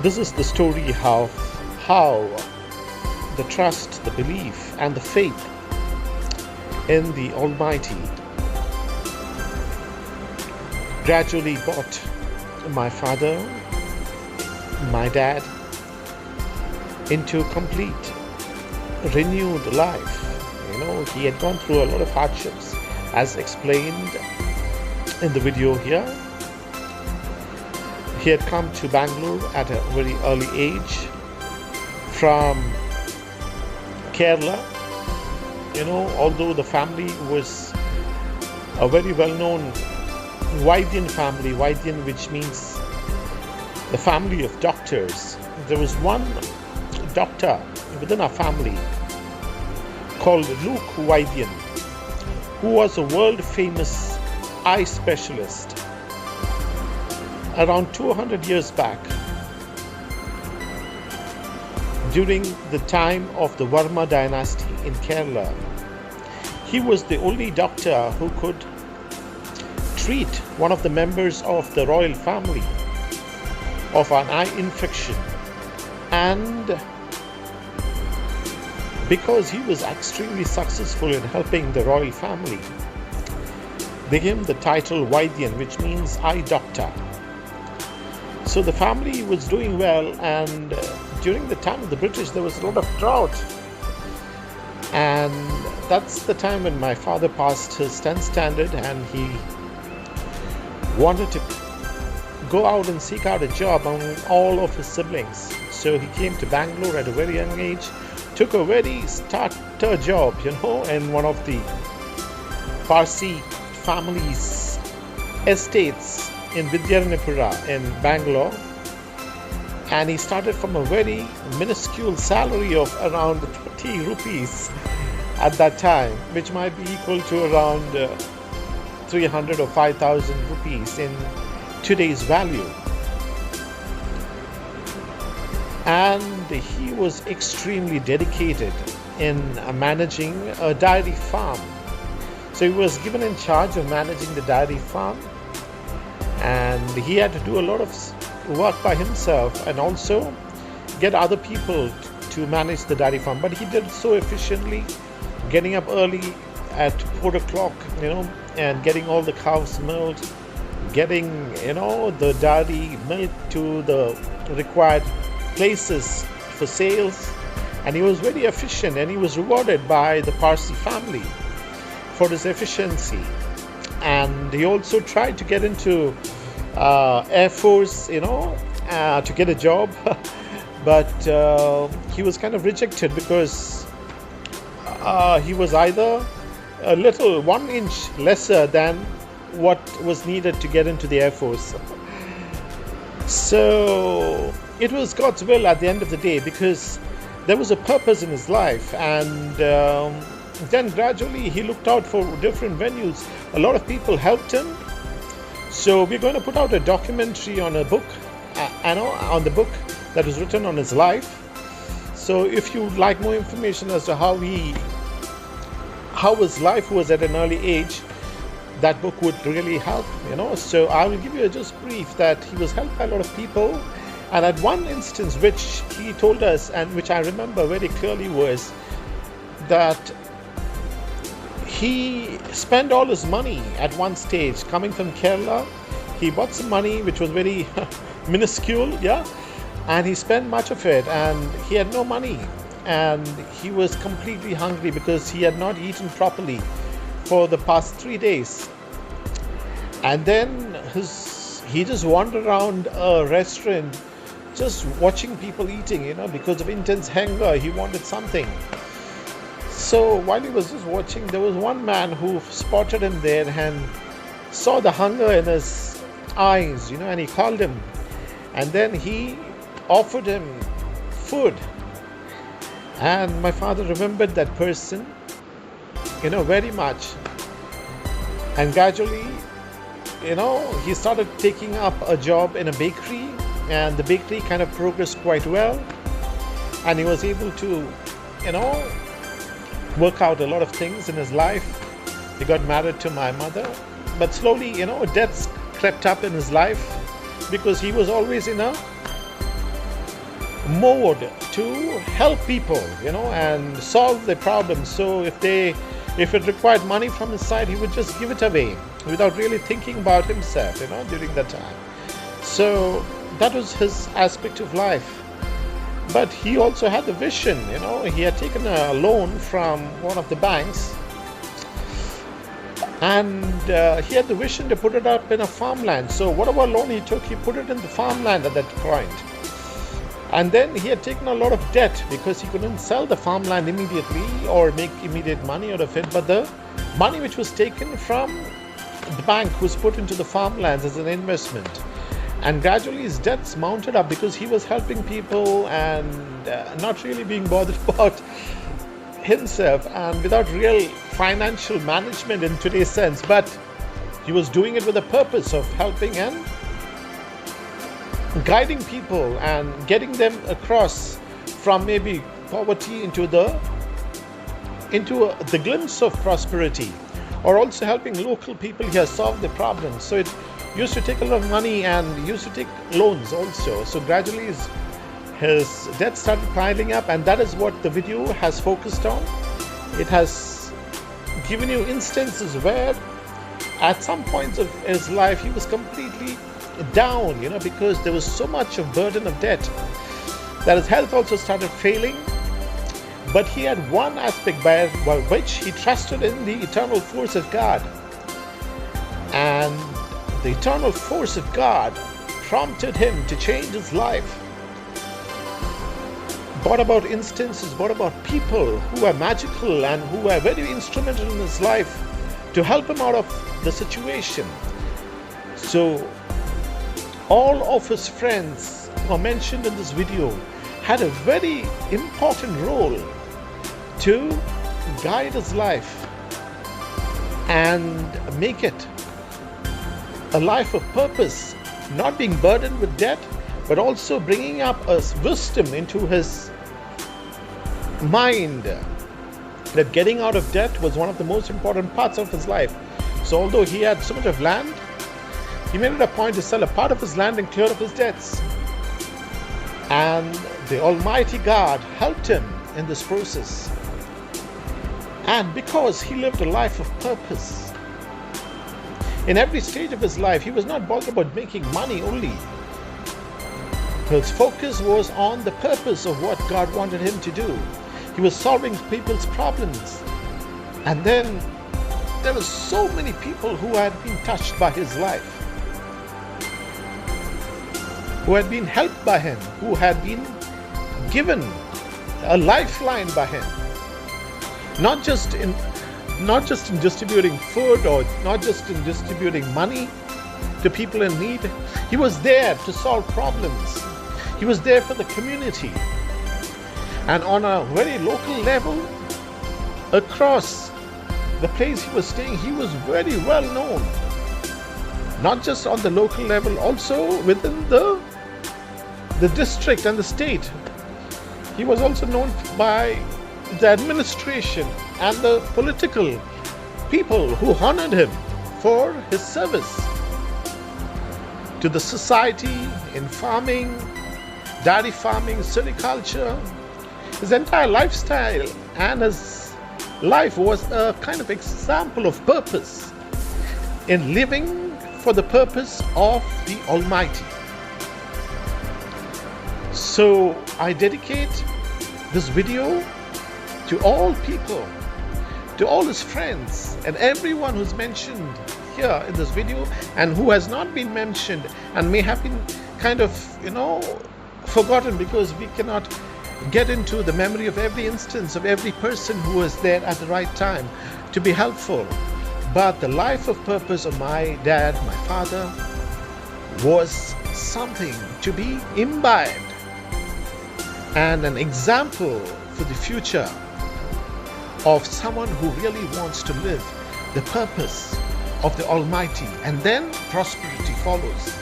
This is the story of how the trust, the belief, and the faith in the Almighty gradually brought my father, my dad, into complete renewed life. He had gone through a lot of hardships, as explained in the video here. He had come to Bangalore at a very early age from Kerala. Although the family was a very well-known Vaidyan family, Vaidyan, which means the family of doctors. There was one doctor within our family called Luke Vaidyan, who was a world-famous eye specialist around 200 years back, during the time of the Varma dynasty in Kerala. He was the only doctor who could treat one of the members of the royal family of an eye infection, and because he was extremely successful in helping the royal family, they gave him the title Vaidyan, which means eye doctor. So the family was doing well, and during the time of the British there was a lot of drought, and that's the time when my father passed his 10th standard and he wanted to go out and seek out a job among all of his siblings. So he came to Bangalore at a very young age, took a very starter job, in one of the Parsi family's estates in Vidyanapura in Bangalore. And he started from a very minuscule salary of around 30 rupees at that time, which might be equal to around 300 or 5,000 rupees in today's value. And he was extremely dedicated in managing a dairy farm. So he was given in charge of managing the dairy farm, and he had to do a lot of work by himself and also get other people to manage the dairy farm. But he did it so efficiently, getting up early at 4 o'clock, and getting all the cows milked, getting, the dairy milk to the required places for sales. And he was very efficient, and he was rewarded by the Parsi family for his efficiency. And he also tried to get into Air Force, to get a job, but he was kind of rejected because he was either a little 1 inch lesser than what was needed to get into the Air Force. So it was God's will at the end of the day, because there was a purpose in his life, and then gradually he looked out for different venues. A lot of people helped him. So we're going to put out a documentary on a book, on the book that was written on his life. So if you would like more information as to how his life was at an early age, that book would really help, So I will give you just brief that he was helped by a lot of people. And at one instance, which he told us, and which I remember very clearly, was that he spent all his money at one stage coming from Kerala. He bought some money which was very minuscule, and he spent much of it, and he had no money, and he was completely hungry because he had not eaten properly for the past 3 days. And then he just wandered around a restaurant just watching people eating, because of intense hunger. He wanted something. So while he was just watching, there was one man who spotted him there and saw the hunger in his eyes, and he called him. And then he offered him food. And my father remembered that person, very much. And gradually, he started taking up a job in a bakery, and the bakery kind of progressed quite well. And he was able to, work out a lot of things in his life. He got married to my mother, but slowly, debts crept up in his life because he was always in a mode to help people, and solve their problems. So if it required money from his side, he would just give it away without really thinking about himself, during that time. So that was his aspect of life. But he also had the vision, he had taken a loan from one of the banks, and he had the vision to put it up in a farmland. So whatever loan he took, he put it in the farmland at that point. And then he had taken a lot of debt because he couldn't sell the farmland immediately or make immediate money out of it. But the money which was taken from the bank was put into the farmlands as an investment. And gradually his debts mounted up because he was helping people and not really being bothered about himself, and without real financial management in today's sense. But he was doing it with a purpose of helping and guiding people and getting them across from maybe poverty into the glimpse of prosperity, or also helping local people here solve their problems. So it used to take a lot of money and used to take loans also. So gradually his debt started piling up, and that is what the video has focused on. It has given you instances where at some points of his life he was completely down, because there was so much of burden of debt that his health also started failing. But he had one aspect by which he trusted in the eternal force of God, and the eternal force of God prompted him to change his life. Brought about instances, brought about people who are magical and who are very instrumental in his life to help him out of the situation. So all of his friends who are mentioned in this video had a very important role to guide his life and make it a life of purpose, not being burdened with debt, but also bringing up a wisdom into his mind that getting out of debt was one of the most important parts of his life. So although he had so much of land, he made it a point to sell a part of his land and clear up his debts. And the Almighty God helped him in this process. And because he lived a life of purpose, in every stage of his life, he was not bothered about making money only. His focus was on the purpose of what God wanted him to do. He was solving people's problems. And then there were so many people who had been touched by his life, who had been helped by him, who had been given a lifeline by him. Not just in distributing food, or not just in distributing money to people in need. He was there to solve problems. He was there for the community. And on a very local level, across the place he was staying, he was very well known. Not just on the local level, also within the district and the state. He was also known by the administration and the political people who honored him for his service to the society in farming, dairy farming, silviculture. His entire lifestyle and his life was a kind of example of purpose in living for the purpose of the Almighty. So I dedicate this video to all people, to all his friends, and everyone who's mentioned here in this video and who has not been mentioned and may have been kind of, forgotten, because we cannot get into the memory of every instance of every person who was there at the right time to be helpful. But the life of purpose of my dad, my father, was something to be imbibed and an example for the future of someone who really wants to live the purpose of the Almighty, and then prosperity follows.